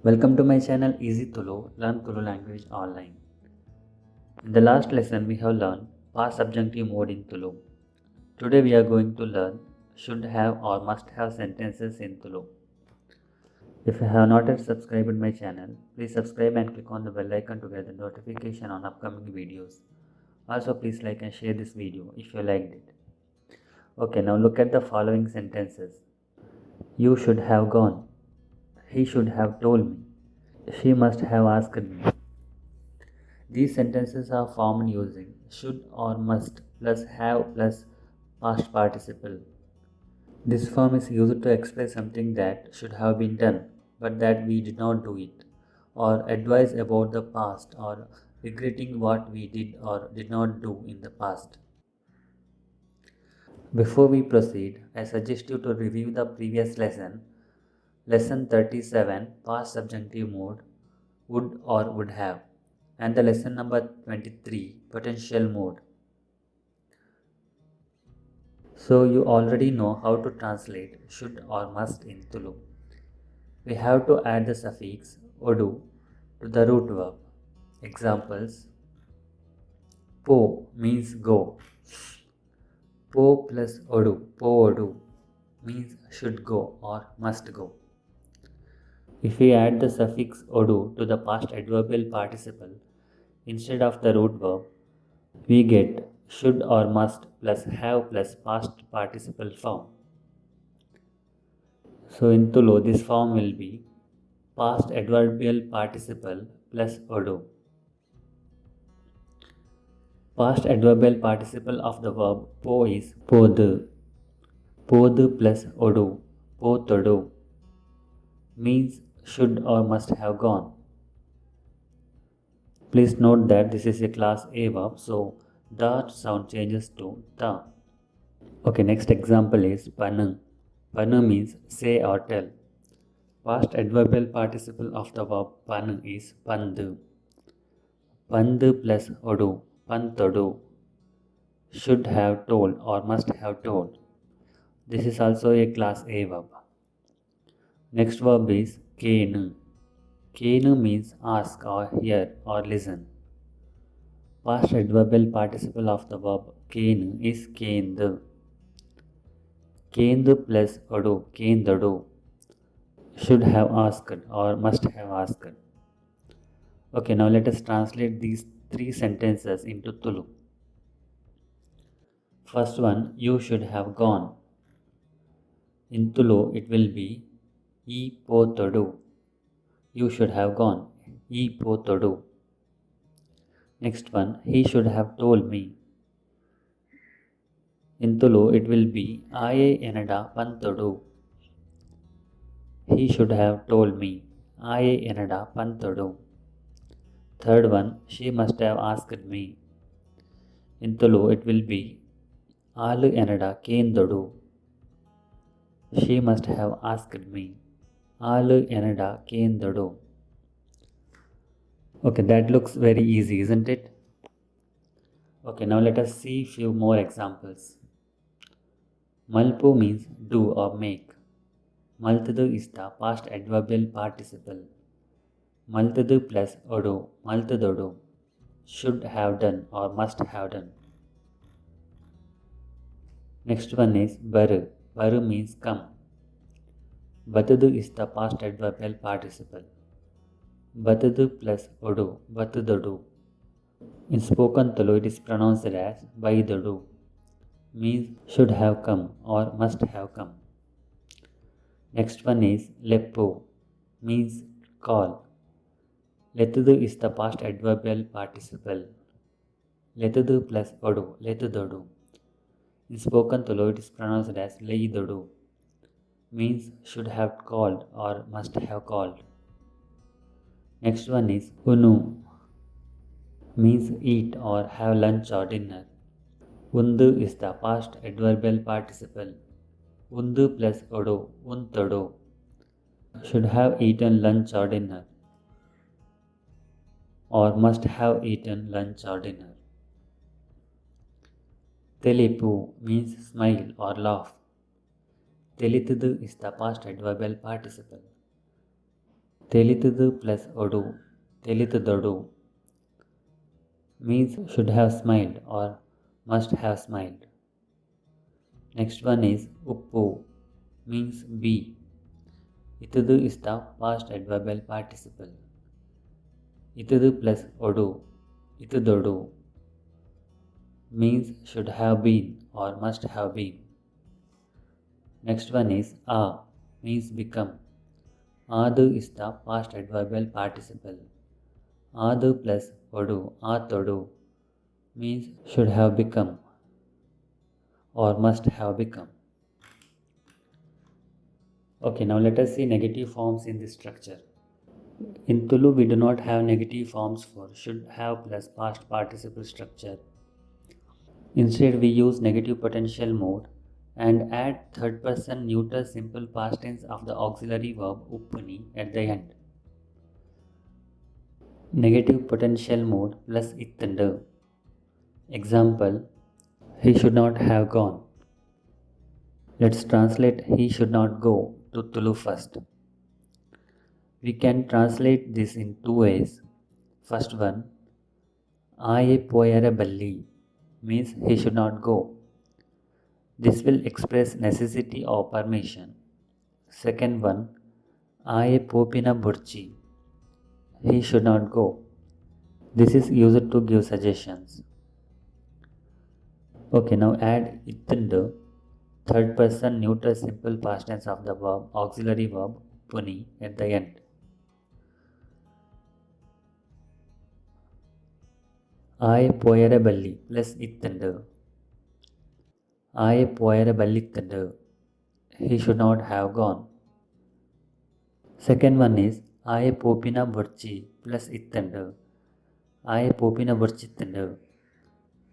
Welcome to my channel Easy Tulu, Learn Tulu language online. In the last lesson we have learned past subjunctive mode in Tulu. Today we are going to learn should have or must have sentences in Tulu. If you have not yet subscribed my channel, please subscribe and click on the bell icon to get the notification on upcoming videos. Also please like and share this video if you liked it. Okay, now look at the following sentences. You should have gone. He should have told me. She must have asked me. These sentences are formed using should or must plus have plus past participle. This form is used to express something that should have been done but that we did not do it, or advise about the past, or regretting what we did or did not do in the past. Before we proceed, I suggest you to review the previous lesson, lesson 37, past subjunctive mode, would or would have, and the lesson number 23, potential mode. So you already know how to translate should or must in Tulu. We have to add the suffix odu to the root verb. Examples: po means go. Po plus odu, po odu, means should go or must go. If we add the suffix odu to the past adverbial participle instead of the root verb, we get should or must plus have plus past participle form. So in Tulu, this form will be past adverbial participle plus odu. Past adverbial participle of the verb po is podu. Podu plus odu, potodu, means should or must have gone. Please note that this is a class A verb, so the sound changes to ta. Okay, next example is panu. Panu means say or tell. Past adverbial participle of the verb panu is pandu. Pandu plus odu, pantodu, should have told or must have told. This is also a class A verb. Next verb is kenu. Kenu means ask or hear or listen. Past adverbial participle of the verb kenu is kendu. Kendu plus odu, kendadu, should have asked or must have asked. Okay, now let us translate these three sentences into Tulu. First one, you should have gone. In Tulu, it will be E potodu. You should have gone. E potodu. Next one, he should have told me. In Tulu, it will be Aye enada pantodu. He should have told me. Aye enada pantodu. Third one, she must have asked me. In Tulu, it will be Alu enada kendodu. She must have asked me. Alu enada kendodu. Okay, that looks very easy, isn't it? Okay, now let us see few more examples. Malpu means do or make. Maltadu is the past adverbial participle. Maltadu plus odu, maltadodu, should have done or must have done. Next one is baru. Baru means come. Batadu is the past adverbial participle. Batadu plus odu, batudodu. In spoken Tulu, it is pronounced as baidodu, means should have come or must have come. Next one is leppu, means call. Letudu is the past adverbial participle. Letudu plus odu, letudodu. In spoken Tulu, it is pronounced as leidodu, means should have called or must have called. Next one is unu, means eat or have lunch or dinner. Undu is the past adverbial participle. Undu plus odu, untodu, should have eaten lunch or dinner or must have eaten lunch or dinner. Telipu means smile or laugh. Telitudu is the past adverbial participle. Telitudu plus odu, telitudodu means should have smiled or must have smiled. Next one is uppu means be. Itudu is the past adverbial participle. Itudu plus odu, itudodu means should have been or must have been. Next one is a means become. Adu is the past adverbial participle. Adu plus odu, atodu means should have become or must have become. Okay, now let us see negative forms in this structure. In Tulu, we do not have negative forms for should have plus past participle structure. Instead, we use negative potential mode and add third person neuter simple past tense of the auxiliary verb uppuni at the end. Negative potential mode plus ittandu. Example, he should not have gone. Let's translate he should not go to Tulu first. We can translate this in two ways. First one, Aye poyare balli means he should not go. This will express necessity or permission. Second one, Aye popina burchi. He should not go. This is used to give suggestions. Okay, now add ittandu, third person neuter simple past tense of the verb, auxiliary verb puni at the end. Aye poyare balli plus ittandu. Aye poyare ballittandu. He should not have gone. Second one is Aye popina burchi plus ittandu. Aye popina burchittandu.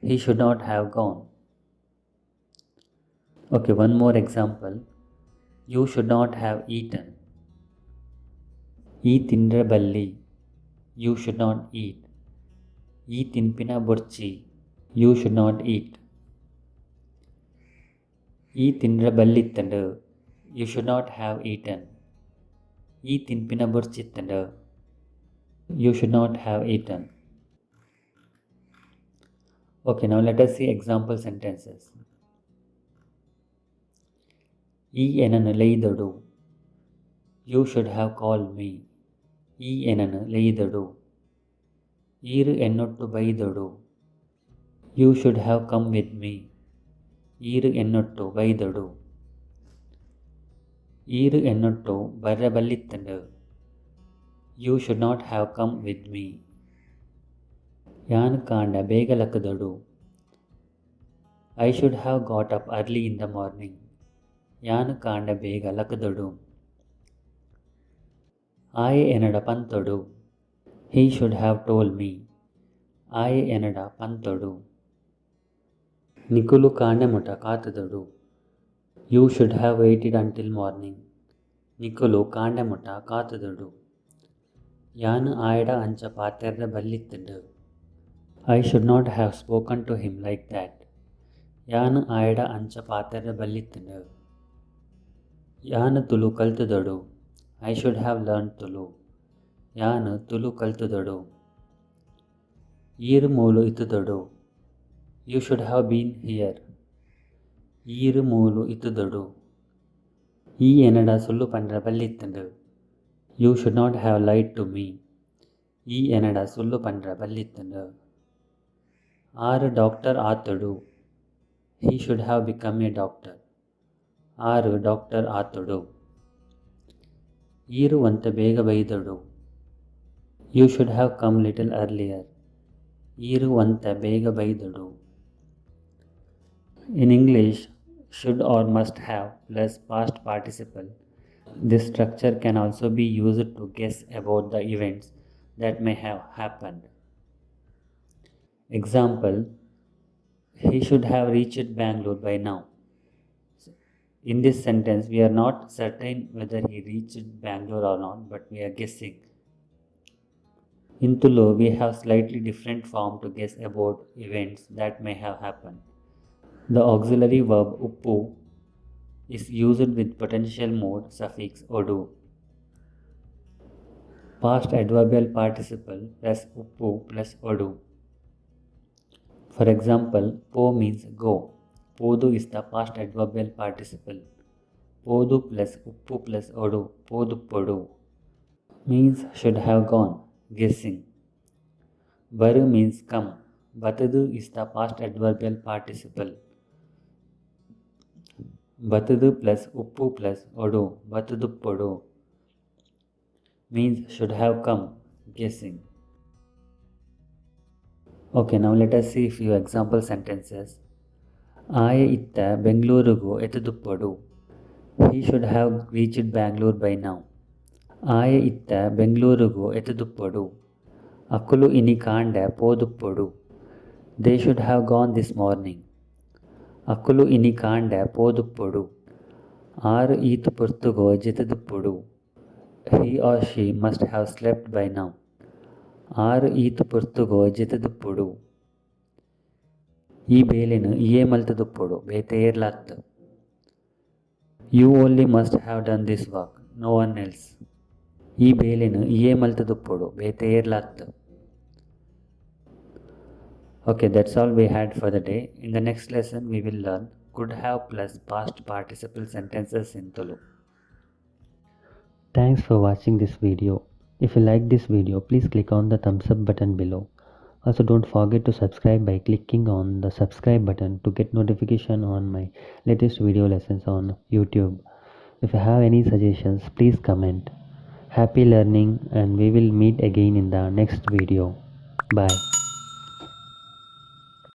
He should not have gone. Okay, one more example. You should not have eaten. Ee tindra balli. You should not eat. Ee tinpina burchi. You should not eat. Ee tindra ballittandu. You should not have eaten. Ee tinpina burchittandu. You should not have eaten. Okay, now let us see example sentences. E enana leidadu. You should have called me. E enana leidadu. Iru ennottu baidadu. You should have come with me. Iru ennottu baidadu. Iru ennottu barraballittandu. You should not have come with me. Yan kanda begalakadadu. I should have got up early in the morning. Yan kanda begalakadadu. I enada pantodu. He should have told me. I enada pantodu. Nikulu kanda muta katadadu. You should have waited until morning. Nikulu kanda muta katadadu. Yan ayada ancha paterra ballittandu. I should not have spoken to him like that. Yan ayada ancha paterra ballittandu. Yan Tulu kaltadadu. I should have learned Tulu. Yan Tulu kaltadadu. Iru moolu itudadu. You should have been here. Iru moolu itudadu. Ee enada sollu pandra ballittandu. You should not have lied to me. Ee enada sollu pandra ballittandu. Aru doctor aatadu. He should have become a doctor. Aru doctor aatadu. Iru anta bega baidadu. You should have come little earlier. Iru anta bega baidadu. In English, should or must have plus past participle. This structure can also be used to guess about the events that may have happened. Example, he should have reached Bangalore by now. In this sentence, we are not certain whether he reached Bangalore or not, but we are guessing. In Tulu, we have slightly different form to guess about events that may have happened. The auxiliary verb uppu is used with potential mode suffix odu. past adverbial participle plus uppu plus odu. For example, po means go. Podu is the past adverbial participle. Podu plus uppu plus odu. Podu podu means should have gone. Guessing. Baru means come. Batadu is the past adverbial participle. Batadu plus uppu plus odu. Batadu podu means should have come. Guessing. Okay, now let us see a few example sentences. Aya itta Bengalurugu etuduppodu. He should have reached Bangalore by now. Aya itta Bengalurugu etuduppodu. Akulu ini kanda poduppodu. They should have gone this morning. Akulu ini kanda poduppodu. Aru ಈತು ಪೊರ್ತುಗೋ ಜೆತದುಪ್ಪೊಡು. He or she must have slept by now. ಆರು ಈತು ಪೊರ್ತುಗೋ ಜೆತದುಪ್ಪೊಡು. ಈ ಬೇಲೆನು ಇಯೇ ಮಲ್ತದುಪ್ಪೊಡು ಬೇತೆಯರ್ಲಾತ್ತು. You only must have done this work, no one else. ಈ ಬೇಲೆನು ಇಯೇ ಮಲ್ತದುಪ್ಪೊಡು ಬೇತೆಯರ್ಲಾತ್ತು. Okay, that's all we had for the day. In the next lesson, we will learn could have plus past participle sentences in Tulu. Thanks for watching this video. If you like this video, please click on the thumbs up button below. Also, don't forget to subscribe by clicking on the subscribe button to get notification on my latest video lessons on YouTube. If you have any suggestions, please comment. Happy learning, and we will meet again in the next video. Bye.